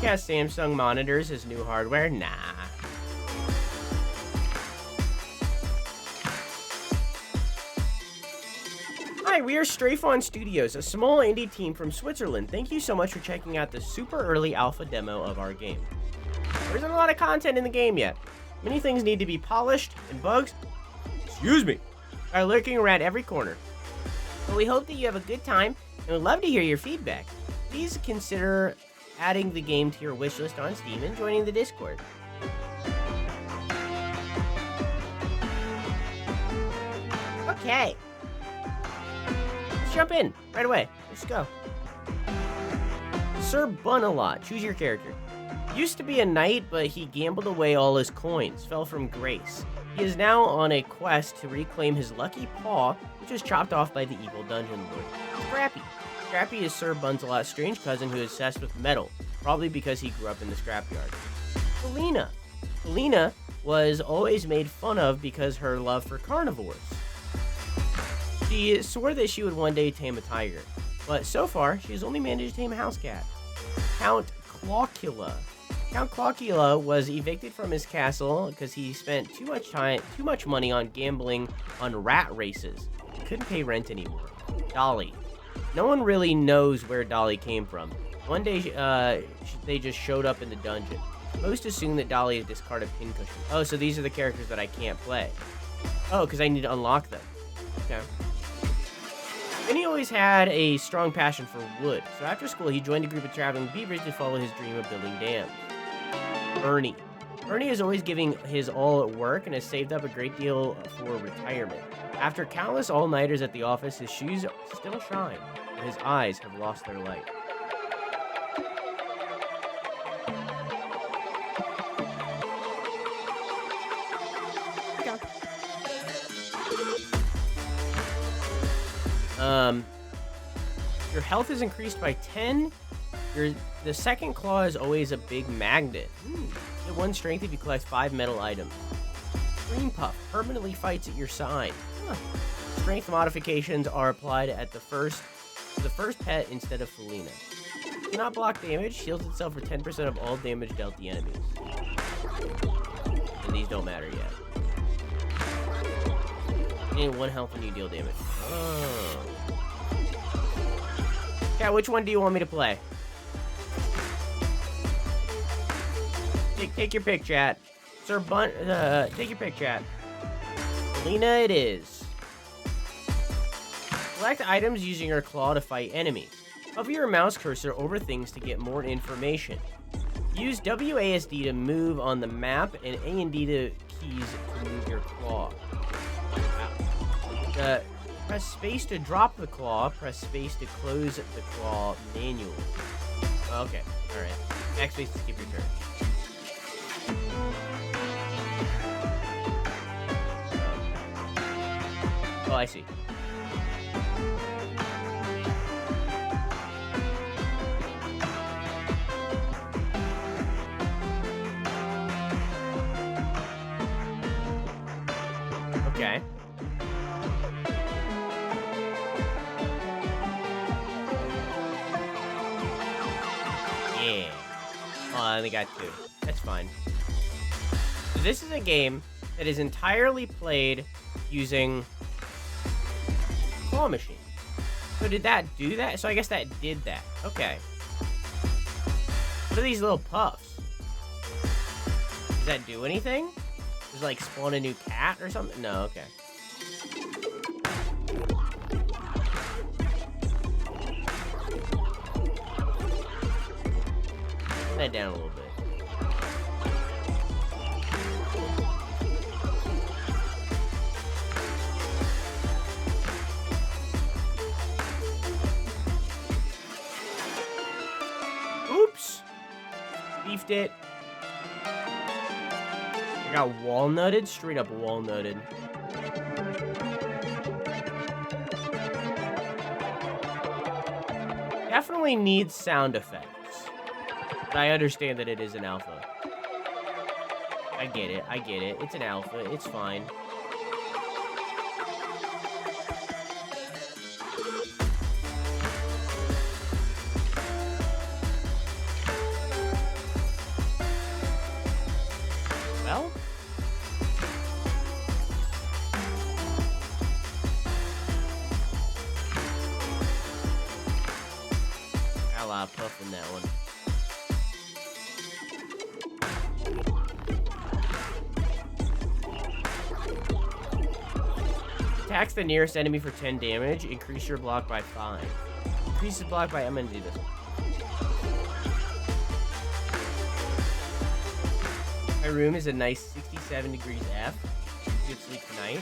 Cast Samsung monitors as new hardware? Nah. Hi, we are Strafe Studios, a small indie team from Switzerland. Thank you so much for checking out the super early alpha demo of our game. There isn't a lot of content in the game yet. Many things need to be polished, and bugs, excuse me, are lurking around every corner. But we hope that you have a good time, and would love to hear your feedback. Please consider adding the game to your wishlist on Steam and joining the Discord. Okay. Let's jump in right away. Let's go. Sir Bunalot, choose your character. Used to be a knight, but he gambled away all his coins, fell from grace. He is now on a quest to reclaim his lucky paw, which was chopped off by the evil dungeon lord. Scrappy. Scrappy is Sir Bunalot's strange cousin who is obsessed with metal, probably because he grew up in the scrapyard. Felina. Felina was always made fun of because her love for carnivores. She swore that she would one day tame a tiger, but so far, she has only managed to tame a house cat. Count Clawler. Count Clawler was evicted from his castle because he spent too much money on gambling on rat races. He couldn't pay rent anymore. Dolly. No one really knows where Dolly came from. One day, they just showed up in the dungeon. Most assume that Dolly is discarded pincushion. Oh, so these are the characters that I can't play. Oh, because I need to unlock them. Okay. Vinny always had a strong passion for wood, so after school he joined a group of traveling beavers to follow his dream of building dams. Ernie. Ernie is always giving his all at work and has saved up a great deal for retirement. After countless all-nighters at the office, his shoes still shine, but his eyes have lost their light. Your health is increased by 10. The second claw is always a big magnet. Get 1 strength if you collect 5 metal items. Green Puff permanently fights at your side. Strength modifications are applied at the first pet instead of Felina. Cannot block damage. Shields itself for 10% of all damage dealt the enemies. And these don't matter yet. Gain 1 health when you deal damage. Oh. Yeah, which one do you want me to play? Take your pick, chat. Take your pick, chat. Felina it is. Select items using your claw to fight enemies. Hover your mouse cursor over things to get more information. Use WASD to move on the map and A and D to keys to move your claw. Wow. Press space to drop the claw. Press space to close the claw manually. Okay, alright. Backspace to skip your turn. Oh, I see. Okay. Yeah. Oh, I only got 2. That's fine. So this is a game that is entirely played using claw machine. So did that do that? So I guess that did that. Okay. What are these little puffs? Does that do anything? Does it like spawn a new cat or something? No, okay. Turn that down a little bit. Oops. Beefed it. I got walnutted, straight up walnutted. Definitely needs sound effects. But I understand that it is an alpha. I get it, It's an alpha, it's fine. puff in that one. Attacks the nearest enemy for 10 damage. Increase your block by 5. Increase the block by... I'm gonna do this one. My room is a nice 67 degrees F. Good sleep tonight.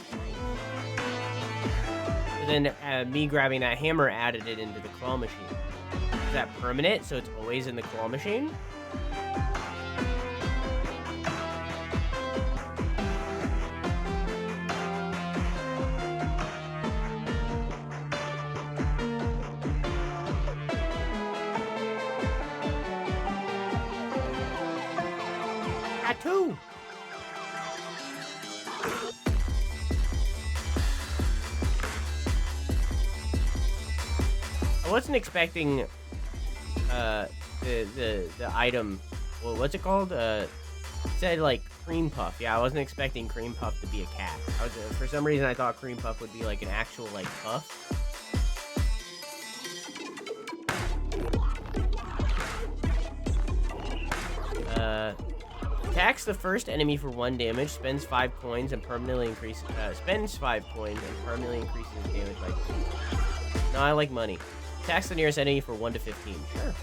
But then me grabbing that hammer added it into the claw machine. Is that permanent? So it's always in the claw machine? Tattoo! I wasn't expecting the item. Well, what's it called? It said like cream puff. Yeah, I wasn't expecting cream puff to be a cat. For some reason I thought cream puff would be like an actual like puff. Attacks the first enemy for 1 damage, spends 5 coins and permanently increases. Spends 5 coins and permanently increases his damage by 2. No, I like money. Attacks the nearest enemy for 1 to 15. Sure.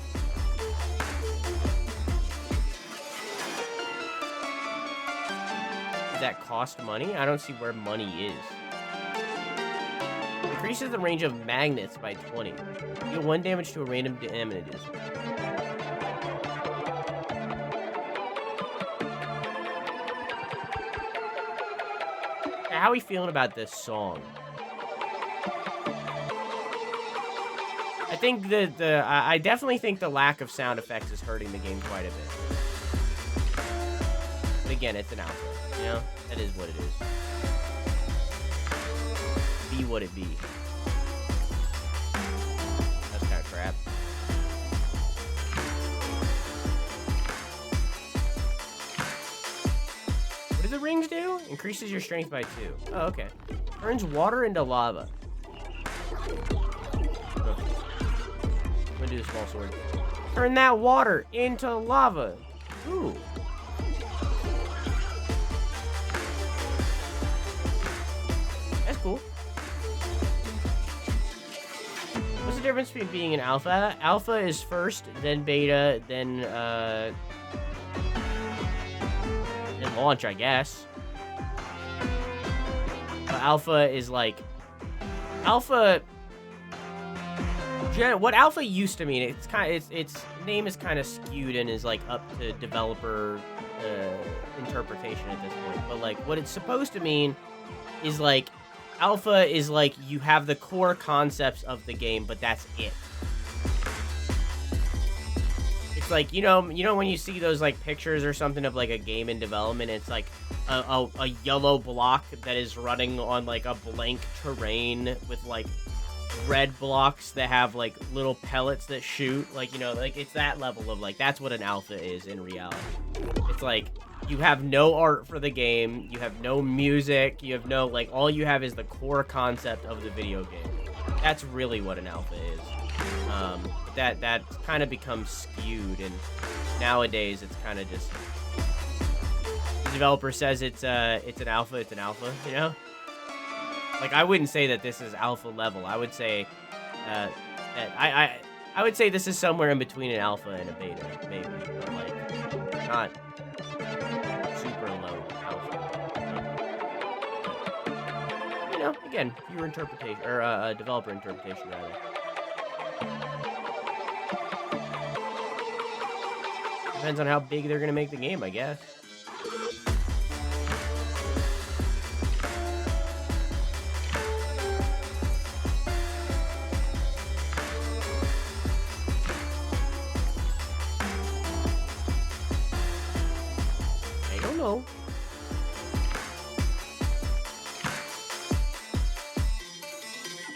Does that cost money? I don't see where money is. Increases the range of magnets by 20. Deal 1 damage to a random damages. How are we feeling about this song? I think I definitely think the lack of sound effects is hurting the game quite a bit. But again, it's an alpha, you know? That is what it is. Be what it be. That's kind of crap. What do the rings do? Increases your strength by 2. Oh, okay. Turns water into lava. I'm gonna do the small sword. Turn that water into lava. Ooh. That's cool. What's the difference between being an alpha? Alpha is first, then beta, then launch, I guess. But alpha is like... Alpha... What alpha used to mean, it's kind of, its name is kind of skewed and is like up to developer interpretation at this point. But like what it's supposed to mean is like alpha is like you have the core concepts of the game, but that's it. It's like you know when you see those like pictures or something of like a game in development, it's like a yellow block that is running on like a blank terrain with like red blocks that have like little pellets that shoot, like, you know, like it's that level of like, that's what an alpha is in reality. It's like you have no art for the game, you have no music, you have no, like, all you have is the core concept of the video game. That's really what an alpha is. But that kind of becomes skewed, and nowadays it's kind of just, the developer says it's an alpha, you know? Like, I wouldn't say that this is alpha level. I would say that I would say this is somewhere in between an alpha and a beta, maybe, but like not super low alpha. You know, again, viewer interpretation or developer interpretation rather. Depends on how big they're gonna make the game, I guess.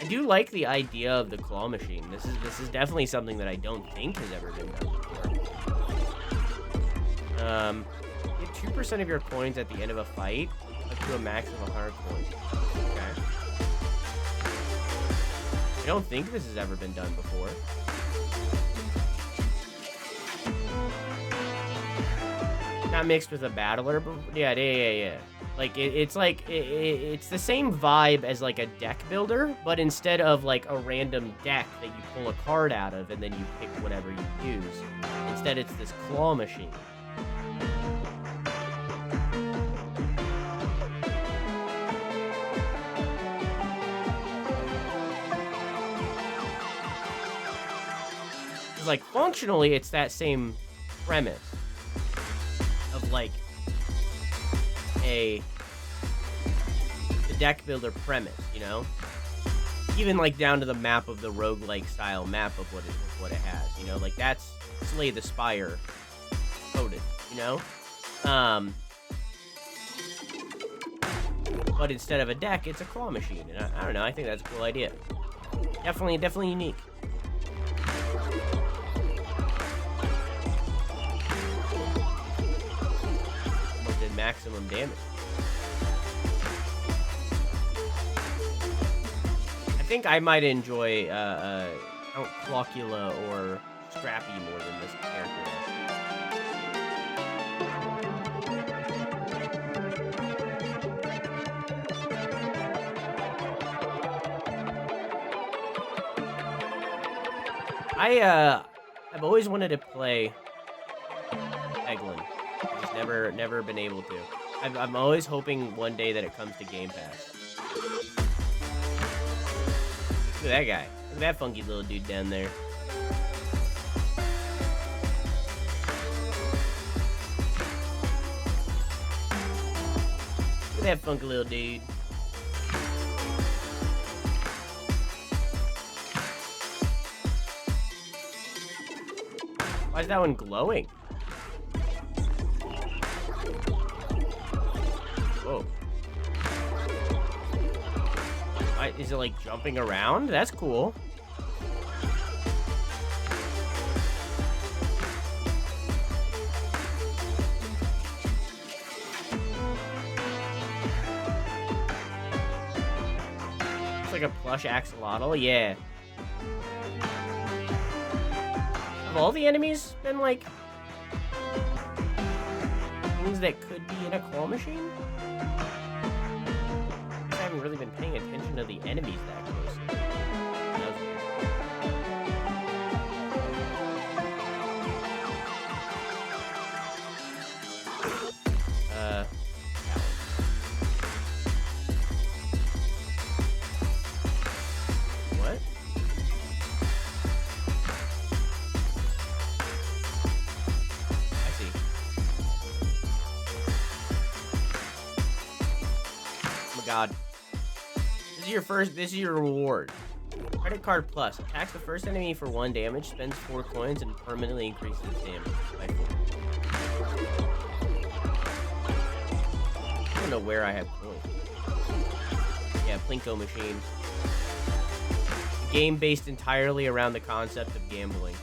I do like the idea of the claw machine. This is definitely something that I don't think has ever been done before. Get 2% of your coins at the end of a fight, up to a max of 100 coins. Okay. I don't think this has ever been done before. Not mixed with a battler, but yeah. Like, it's like, it's the same vibe as, like, a deck builder, but instead of, like, a random deck that you pull a card out of and then you pick whatever you use, instead it's this claw machine. Like, functionally, it's that same premise of, like, the deck builder premise, you know? Even, like, down to the map of the roguelike style map of what it has, you know? Like, that's Slay the Spire coded, you know? But instead of a deck, it's a claw machine, and I don't know, I think that's a cool idea. Definitely unique. Maximum damage. I think I might enjoy Count Clawler or Scrappy more than this character. I've always wanted to play Eglin. Just never been able to. I'm always hoping one day that it comes to Game Pass. Look at that guy. Look at that funky little dude down there. Look at that funky little dude. Why is that one glowing? Whoa. Is it like jumping around? That's cool. It's like a plush axolotl, yeah. Have all the enemies been like things that could be in a claw machine? I haven't really been paying attention to the enemies that closely. That was weird. What? I see. Oh my god. This is your reward. Credit card plus. Attacks the first enemy for 1 damage, spends 4 coins, and permanently increases damage by 4. I don't know where I have coins. Yeah, Plinko machine. A game based entirely around the concept of gambling.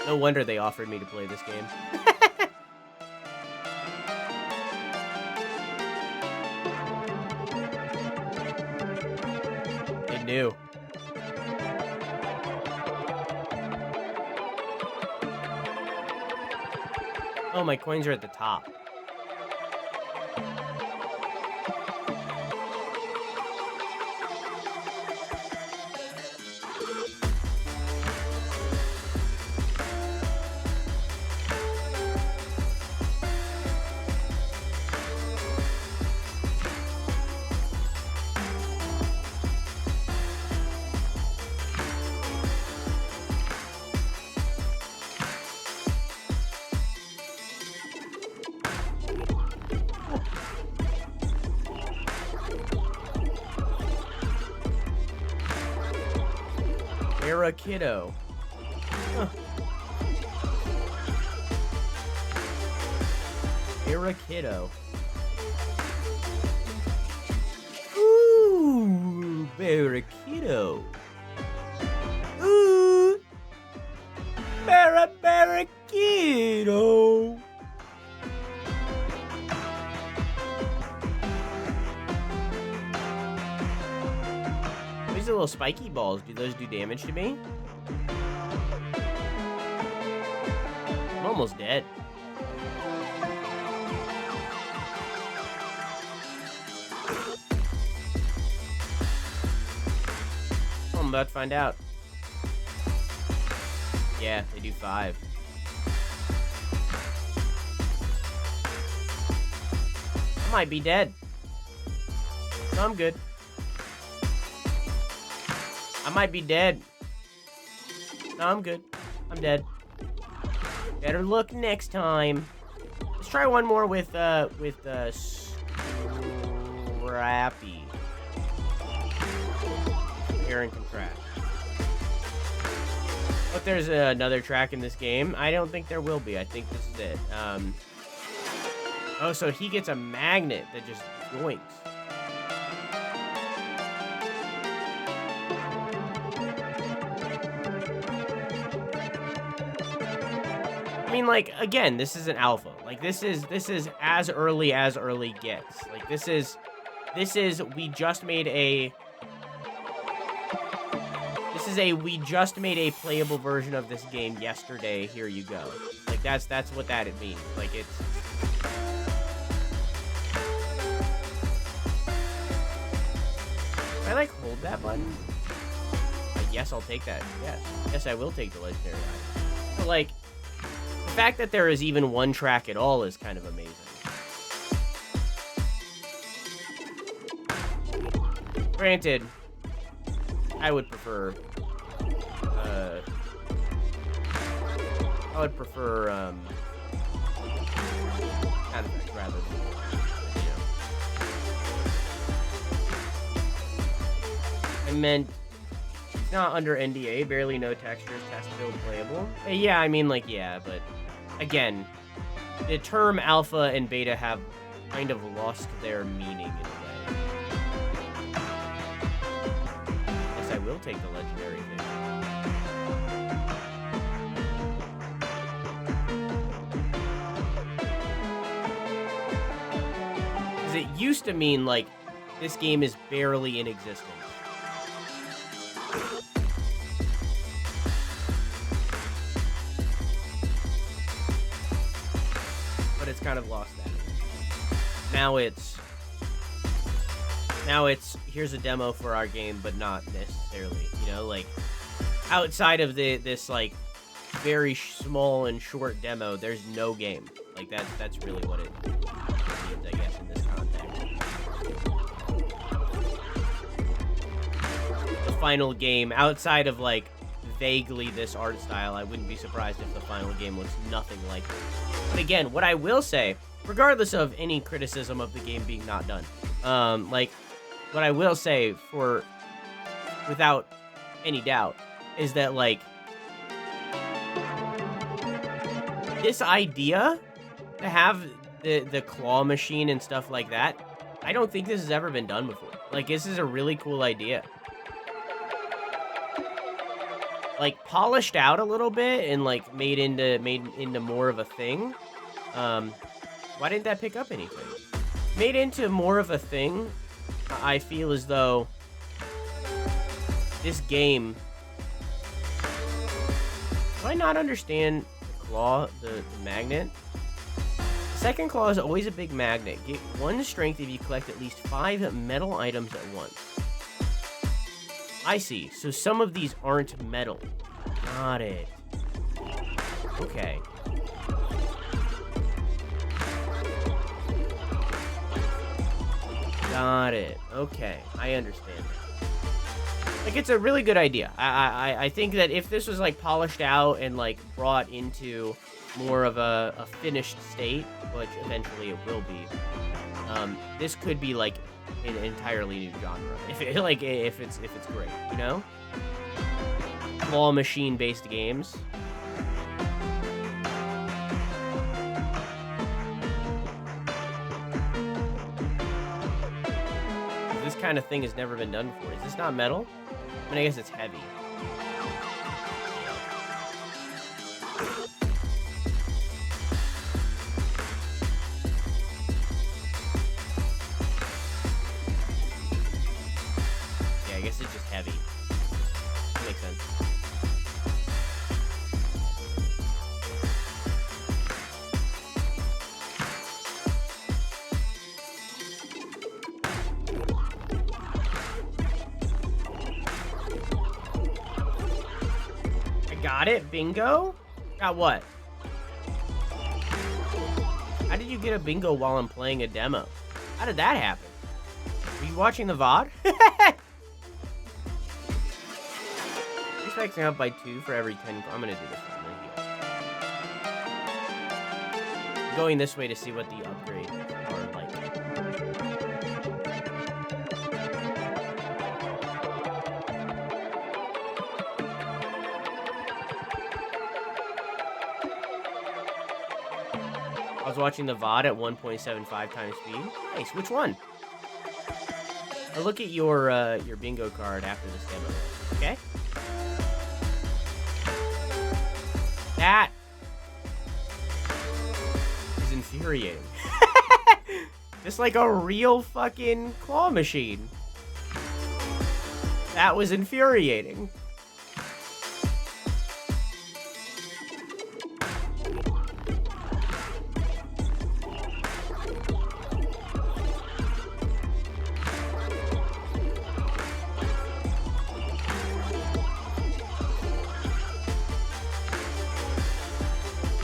No wonder they offered me to play this game. New. Oh, my coins are at the top. Kiddo. Huh. Kiddo. Ooh, Barracudo. Ooh, Barracudo. These little spiky balls, do those do damage to me? I'm almost dead. I'm about to find out. Yeah, they do 5. I might be dead. No, I'm good. I might be dead. No, I'm good. I'm dead. Better look next time. Let's try one more with Scrappy. Compare and contrast. But there's another track in this game. I don't think there will be. I think this is it. Oh, so he gets a magnet that just yoinks. I mean, like, again, this is an alpha. Like, this is as early gets. Like, this is we just made a playable version of this game yesterday. Here you go. Like, that's what that it means. Like, it's can I, like, hold that button? Yes, I'll take that. Yes, I will take the legendary item. But, like, the fact that there is even one track at all is kind of amazing. Granted, I would prefer sound effects rather than, you know. I meant it's not under NDA, barely no textures, test build playable. Yeah, I mean, like, yeah, but again, the term alpha and beta have kind of lost their meaning in a way. Yes, I will take the legendary thing. Because it used to mean, like, this game is barely in existence. But it's kind of lost that. Now it's here's a demo for our game, but not necessarily, you know, like, outside of this like very small and short demo, there's no game. Like, that's really what it means, I guess, in this context. The final game, outside of, like, vaguely this art style, I wouldn't be surprised if the final game looks nothing like it. But again, what I will say, regardless of any criticism of the game being not done, like, what I will say without any doubt, is that, like, this idea to have the claw machine and stuff like that, I don't think this has ever been done before. Like, this is a really cool idea. Like, polished out a little bit and, like, made into more of a thing. Why didn't that pick up anything? Made into more of a thing, I feel as though this game... Do I not understand the claw, the magnet? The second claw is always a big magnet. Get 1 strength if you collect at least 5 metal items at once. I see. So some of these aren't metal. Got it. Okay. Got it. Okay. I understand that. Like, it's a really good idea. I think that if this was, like, polished out and, like, brought into more of a finished state, which eventually it will be, this could be, like, an entirely new genre. If it's great, you know? Claw machine-based games. This kind of thing has never been done before. Is this not metal? I mean, I guess it's heavy. Yeah, I guess it's just heavy. That makes sense. Got it. Bingo. Got what? How did you get a bingo while I'm playing a demo? How did that happen? Were you watching the VOD? Respecting up by 2 for every 10. I'm gonna do this one. I'm going this way to see what the upgrades are like. I was watching the VOD at 1.75 times speed. Nice. Which one? I'll look at your bingo card after this demo. Okay. That is infuriating. Just like a real fucking claw machine. That was infuriating.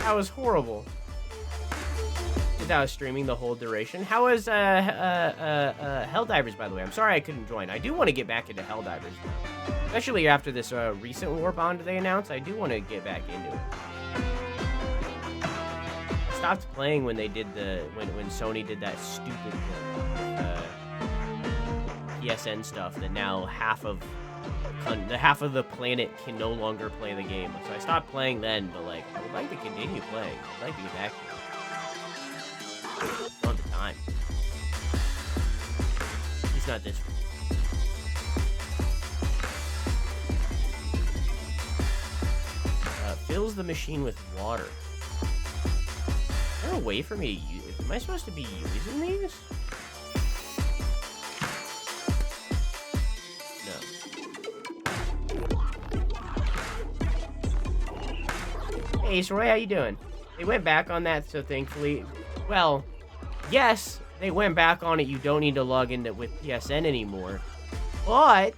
That was horrible. I was streaming the whole duration. How was Helldivers, by the way? I'm sorry I couldn't join. I do want to get back into Helldivers, especially after this recent war bond they announced. I do want to get back into it. I stopped playing when they did when Sony did that stupid PSN stuff that now half of the planet can no longer play the game. So I stopped playing then, but like I would like to continue playing. I'd like to get back to it. On the time. He's not this one. Fills the machine with water. Is there a way for me to use? Am I supposed to be using these? No. Hey, Roy, how you doing? They went back on that, so thankfully... Well, yes, they went back on it. You don't need to log into with PSN anymore. But,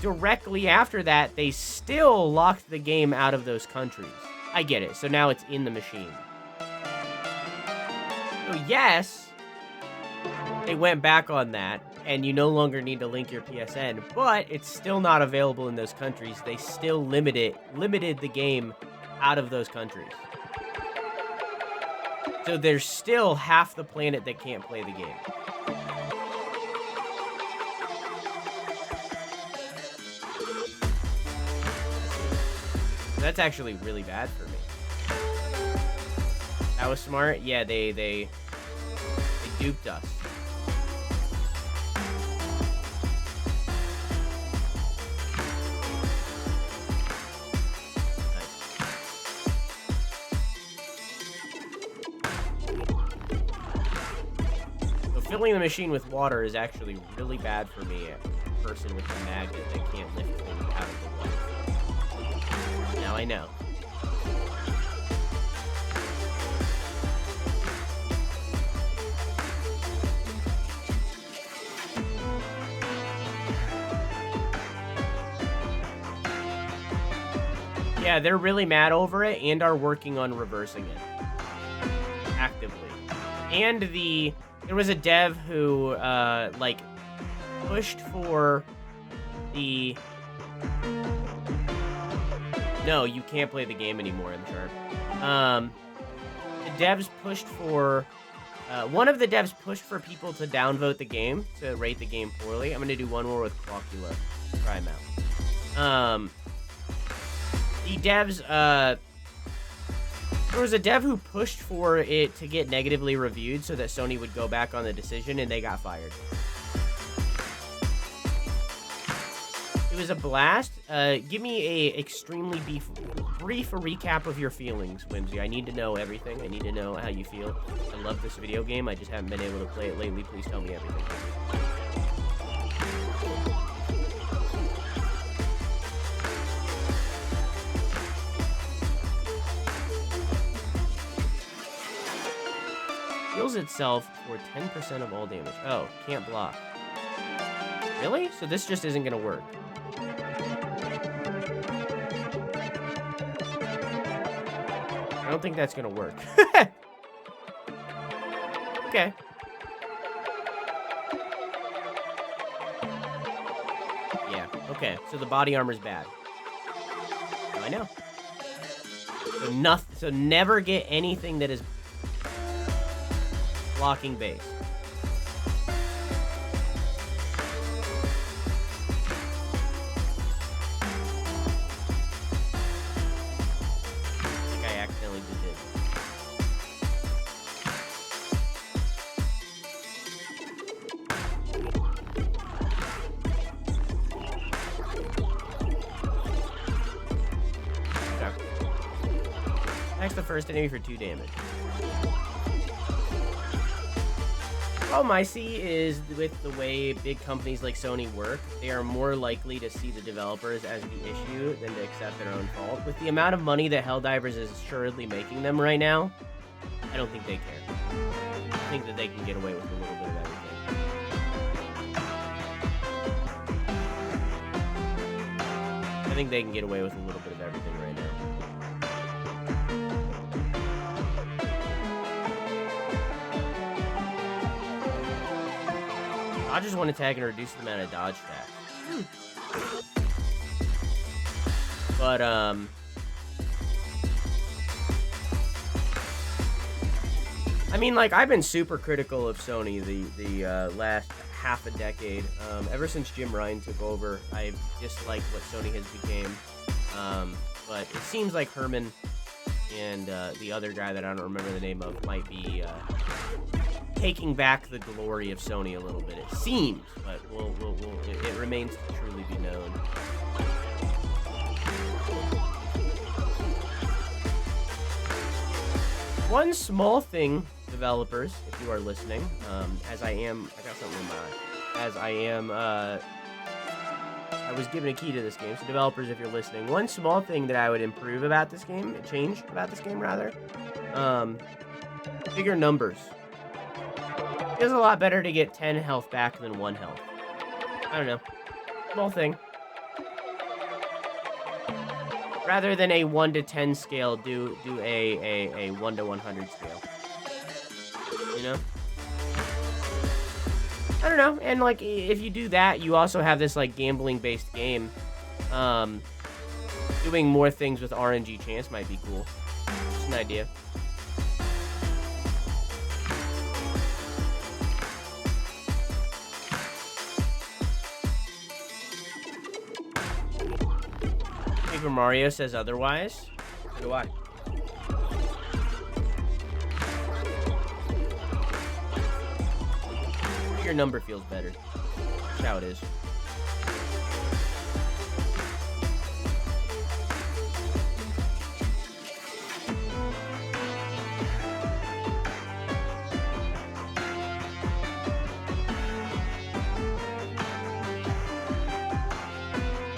directly after that, they still locked the game out of those countries. I get it. So now it's in the machine. So yes, they went back on that, and you no longer need to link your PSN, but it's still not available in those countries. They still limited the game out of those countries. So there's still half the planet that can't play the game. That's actually really bad for me. That was smart. Yeah, they duped us. Filling the machine with water is actually really bad for me, a person with a magnet that can't lift things out of the water. Now I know. Yeah, they're really mad over it and are working on reversing it. Actively. And there was a dev who, like, pushed for the... No, you can't play the game anymore, I'm sure. The devs pushed for... one of the devs pushed for people to downvote the game, to rate the game poorly. I'm gonna do one more with Clawler. Try him out. The devs, there was a dev who pushed for it to get negatively reviewed so that Sony would go back on the decision, and they got fired. It was a blast. Give me a extremely brief recap of your feelings, Whimsy. I need to know everything. I need to know how you feel. I love this video game. I just haven't been able to play it lately. Please tell me everything. Heals itself for 10% of all damage. Oh, can't block. Really? So this just isn't gonna work. I don't think that's gonna work. Okay. Yeah, okay. So the body armor's bad. I know. So never get anything that is blocking base. I think I accidentally did it. Attacks the first enemy for 2 damage. Problem I see is with the way big companies like Sony work, they are more likely to see the developers as the issue than to accept their own fault. With the amount of money that Helldivers is assuredly making them right now, I don't think they care. I think that they can get away with a little bit of everything. I think they can get away with a little bit of everything right now. Dodges one attack and reduce the amount of dodge stat. But, I mean, like, I've been super critical of Sony the last half a decade. Ever since Jim Ryan took over, I've disliked what Sony has became. But it seems like Herman and the other guy that I don't remember the name of might be taking back the glory of Sony a little bit. It seems, but it remains to truly be known. One small thing, developers, if you are listening, as I am, I got something in my eye. As I am, I was given a key to this game, so developers, if you're listening, one small thing that I would improve about this game, change about this game rather, bigger numbers. It feels a lot better to get 10 health back than 1 health. I don't know. Small thing. Rather than a 1 to 10 scale, do a 1 to 100 scale. You know? I don't know. And, like, if you do that, you also have this, like, gambling-based game. Doing more things with RNG chance might be cool. Just an idea. Paper Mario says otherwise. So do I. Your number feels better. That's how it is.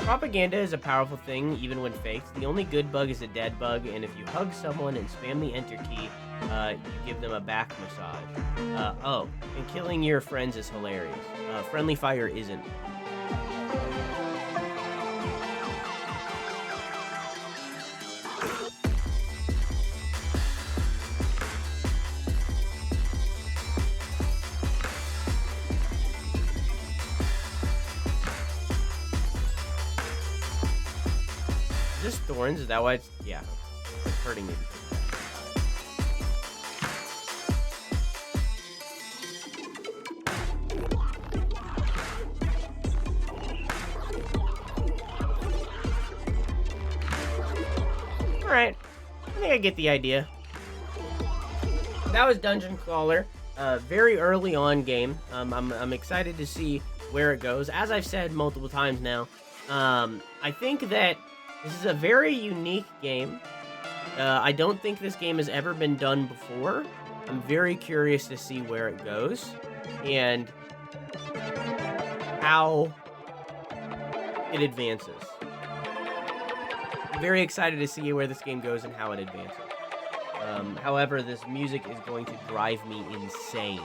Propaganda is a powerful thing, even when faked. The only good bug is a dead bug, and if you hug someone and spam the enter key, you give them a back massage. Oh, and killing your friends is hilarious. Friendly fire isn't. Is this thorns? Is that why it's... Yeah. It's hurting me. Alright. I think I get the idea. That was Dungeon Clawler. Very early on game. I'm excited to see where it goes. As I've said multiple times now, I think that this is a very unique game. I don't think this game has ever been done before. I'm very curious to see where it goes and how it advances. I'm very excited to see where this game goes and how it advances. However, this music is going to drive me insane.